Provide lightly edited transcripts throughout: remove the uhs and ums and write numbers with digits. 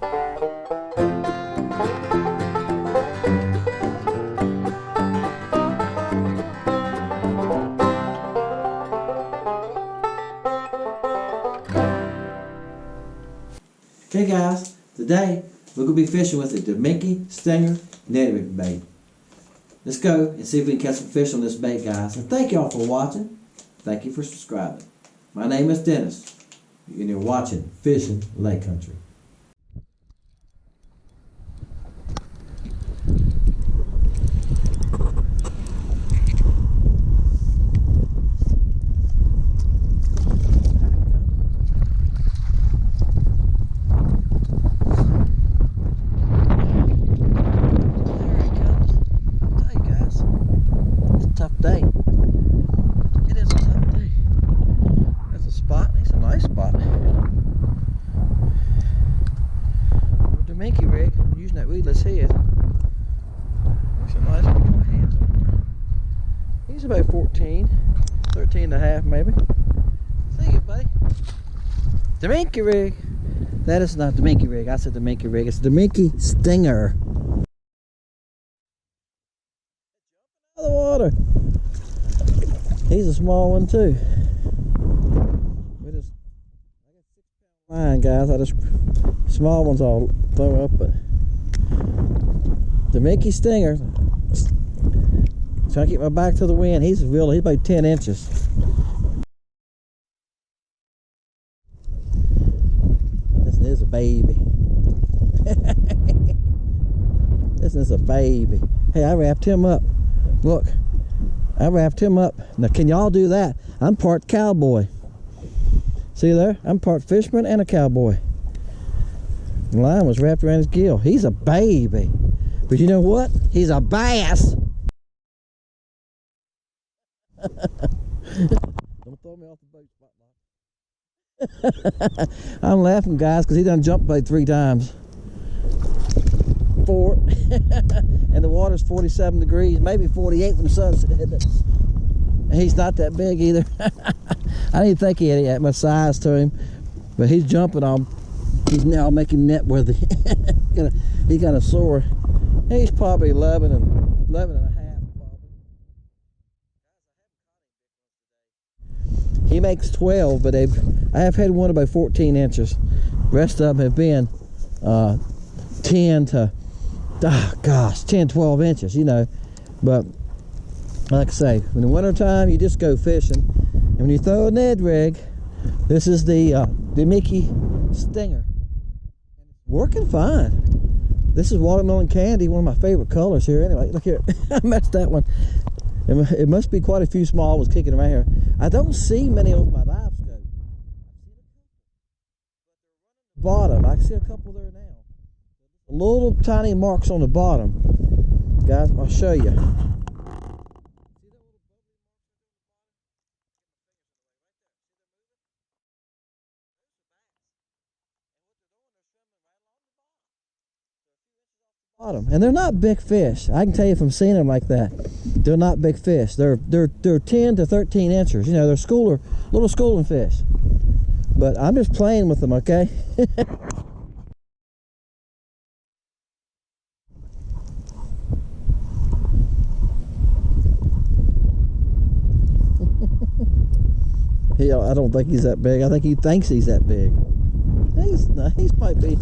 Okay guys, today we're going to be fishing with the Damiki Stringer netted bait. Let's go and see if we can catch some fish on this bait, guys. And thank y'all for watching. Thank you for subscribing. My name is Dennis, and you're watching Fishing Lake Country. Damiki rig, I'm using that weedless head. There's some nice big hands on there. He's about 14, 13 and a half maybe. See you, buddy. Damiki rig. That is not Damiki rig. I said Damiki rig. It's Damiki Stringer. Out of the water. He's a small one too. Line, guys. I just small ones I'll throw up, but Damiki Stringer. Trying to keep my back to the wind. He's about 10 inches. This is a baby. This is a baby. Hey, I wrapped him up. Look, I wrapped him up. Now, can y'all do that? I'm part cowboy. See there? I'm part fisherman and a cowboy. The line was wrapped around his gill. He's a baby. But you know what? He's a bass. Don't throw me off the boat spot. I'm laughing, guys, because he done jumped like 3 times. 4. And the water's 47 degrees, maybe 48 when the sun's hitting it. He's not that big either. I didn't think he had that much size to him, but he's jumping on. He's now making net worthy. He got a sore. He's probably 11 and a half. Probably. He makes 12, but I have had one about 14 inches. Rest of them have been 10 to, 10, 12 inches, you know. But like I say, in the winter time, you just go fishing. And when you throw a Ned rig, this is the Damiki Stringer. Working fine. This is watermelon candy, one of my favorite colors here. Anyway, look here. I messed that one. It must be quite a few small ones kicking around here. I don't see many of my LiveScope. Bottom, I can see a couple there now. Little tiny marks on the bottom. Guys, I'll show you. And they're not big fish. I can tell you from seeing them like that, they're not big fish. They're 10 to 13 inches. You know, they're little schooling fish. But I'm just playing with them, okay? I don't think he's that big. I think he thinks he's that big. He's might be.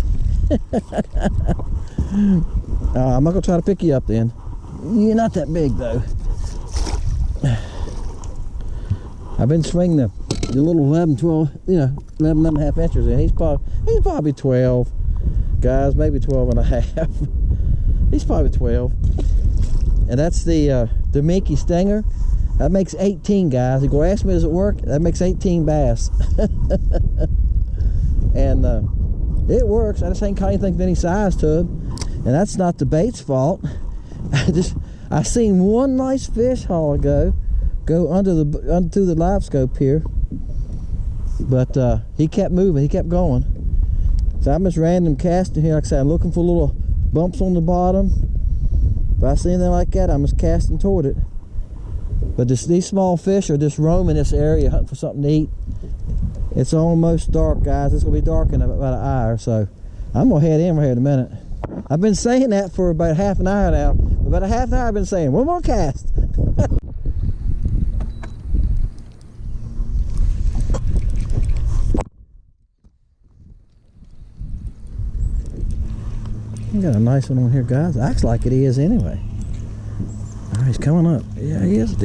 I'm not gonna try to pick you up then. You're not that big though. I've been swinging the little 11, 12, 11 and a half inches, and he's probably 12. Guys, maybe 12 and a half. He's probably 12. And that's the Damiki Stringer. That makes 18, guys. You go ask me, does it work? That makes 18 bass. And it works. I just ain't caught anything of any size to it. And that's not the bait's fault. I seen one nice fish haul ago go through the LiveScope here. But he kept moving, he kept going. So I'm just random casting here. Like I said, I'm looking for little bumps on the bottom. If I see anything like that, I'm just casting toward it. But these small fish are just roaming this area hunting for something to eat. It's almost dark, guys. It's gonna be dark in about an hour or so. I'm gonna head in right here in a minute. I've been saying that for about half an hour now. About a half an hour I've been saying, one more cast. You got a nice one on here, guys. Acts like it is anyway. Oh, he's coming up. Yeah, he is.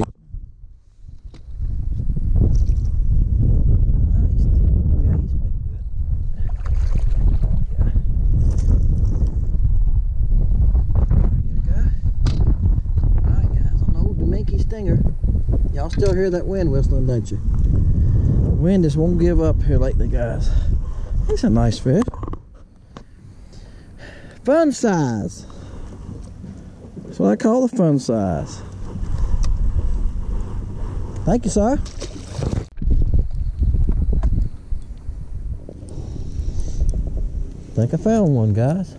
Y'all still hear that wind whistling, don't you? The wind just won't give up here lately, guys. He's a nice fish. Fun size. That's what I call the fun size. Thank you, sir. I think I found one, guys.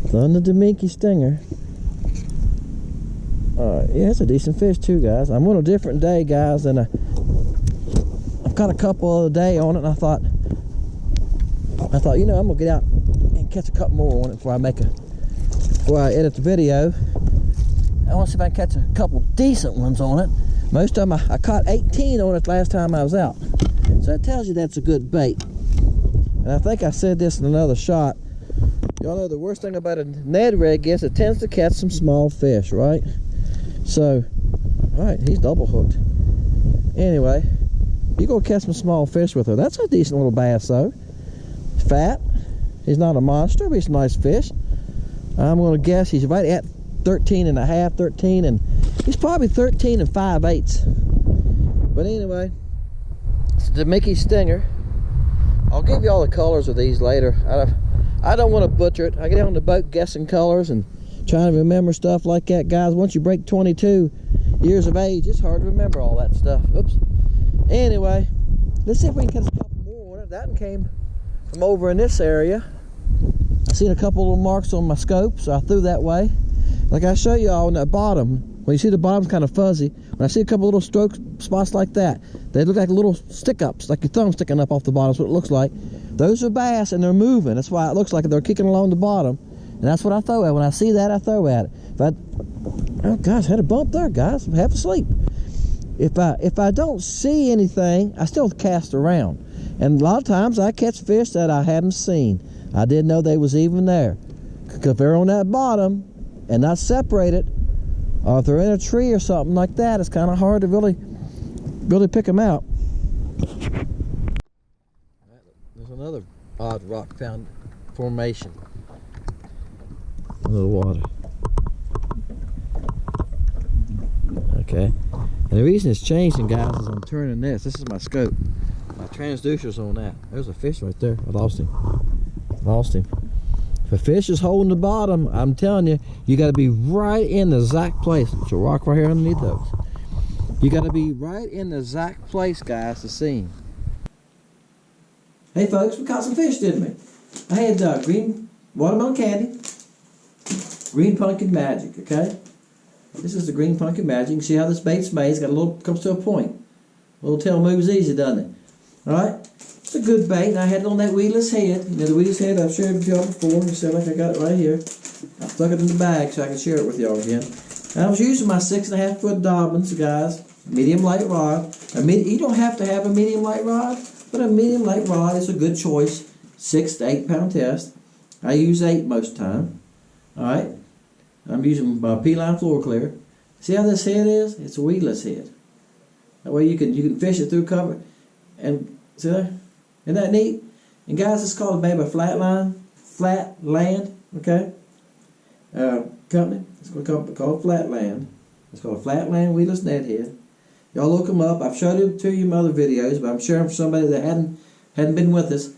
It's on the Damiki Stringer. Yeah, it's a decent fish too, guys. I'm on a different day, guys, and I've got a couple of the day on it, and I thought, you know, I'm gonna get out and catch a couple more on it before I edit the video. I want to see if I can catch a couple decent ones on it. Most of them, I caught 18 on it last time I was out, so that tells you that's a good bait. And I think I said this in another shot. Y'all know the worst thing about a Ned rig is it tends to catch some small fish, right? So, alright, he's double hooked. Anyway, you go catch some small fish with her. That's a decent little bass, though. Fat. He's not a monster, but he's a nice fish. I'm going to guess he's right at 13 and a half, 13, and he's probably 13 and 5/8. But anyway, it's a Damiki Stringer. I'll give you all the colors of these later. I don't want to butcher it. I get on the boat guessing colors and trying to remember stuff like that, guys. Once you break 22 years of age, it's hard to remember all that stuff. Oops. Anyway, let's see if we can catch a couple more on it. That one came from over in this area. I seen a couple little marks on my scope, so I threw that way. Like I show you all on that bottom, when you see the bottom's kind of fuzzy, when I see a couple little stroke spots like that, they look like little stick-ups, like your thumb sticking up off the bottom. That's what it looks like. Those are bass, and they're moving. That's why it looks like they're kicking along the bottom. And that's what I throw at. When I see that, I throw at it. Oh gosh, I had a bump there, guys. I'm half asleep. If I don't see anything, I still cast around. And a lot of times I catch fish that I haven't seen. I didn't know they was even there. Because if they're on that bottom and not separated, or if they're in a tree or something like that, it's kind of hard to really pick them out. There's another odd rock found formation. A little water. Okay. And the reason it's changing, guys, is I'm turning this. This is my scope. My transducer's on that. There's a fish right there. I lost him. If a fish is holding the bottom, I'm telling you, you got to be right in the exact place. There's a rock right here underneath those. You got to be right in the exact place, guys, to see him. Hey, folks, we caught some fish, didn't we? I had green watermelon candy, green pumpkin magic, okay? This is the green pumpkin magic. You can see how this bait's made. It's got a little, comes to a point. A little tail moves easy, doesn't it? Alright? It's a good bait, and I had it on that weedless head. You know, the weedless head I've shared with y'all before. You see, like I got it right here. I stuck it in the bag so I can share it with y'all again. And I was using my 6.5 foot Dobyns, guys. Medium light rod. You don't have to have a medium light rod, but a medium light rod is a good choice. 6 to 8 pound test. I use 8 most of the time. Alright? I'm using my P-line FloroClear. See how this head is? It's a weedless head. That way you can fish it through cover. And see there? Isn't that neat? And guys, it's called maybe a Flatland, okay? Company. It's called Flatland. It's called a Flatland weedless net head. Y'all look them up. I've showed it to you in my other videos, but I'm sharing for somebody that hadn't been with us.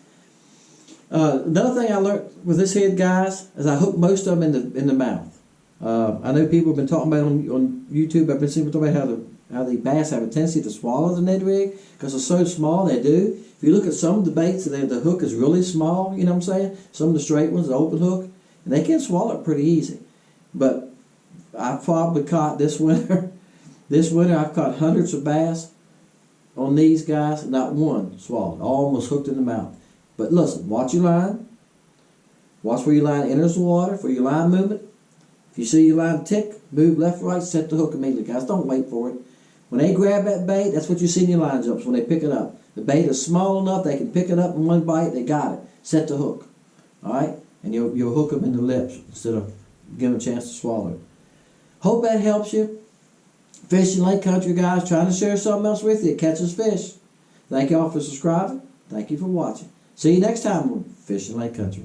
Another thing I learned with this head, guys, is I hook most of them in the mouth. I know people have been talking about on YouTube. I've been seeing people talking about how the bass have a tendency to swallow the Ned rig because they're so small. They do. If you look at some of the baits, the hook is really small. You know what I'm saying? Some of the straight ones, the open hook, and they can swallow it pretty easy. But I've probably caught this winter. This winter I've caught hundreds of bass on these guys. Not one swallowed. Almost hooked in the mouth. But listen, watch your line. Watch where your line enters the water for your line movement. If you see your line tick, move left or right, set the hook immediately, guys. Don't wait for it. When they grab that bait, that's what you see in your line jumps when they pick it up. The bait is small enough they can pick it up in one bite. They got it. Set the hook. All right, and you'll hook them in the lips instead of giving them a chance to swallow it. Hope that helps you. Fishing Lake Country, guys. Trying to share something else with you. It catches fish. Thank you all for subscribing. Thank you for watching. See you next time on Fishing Lake Country.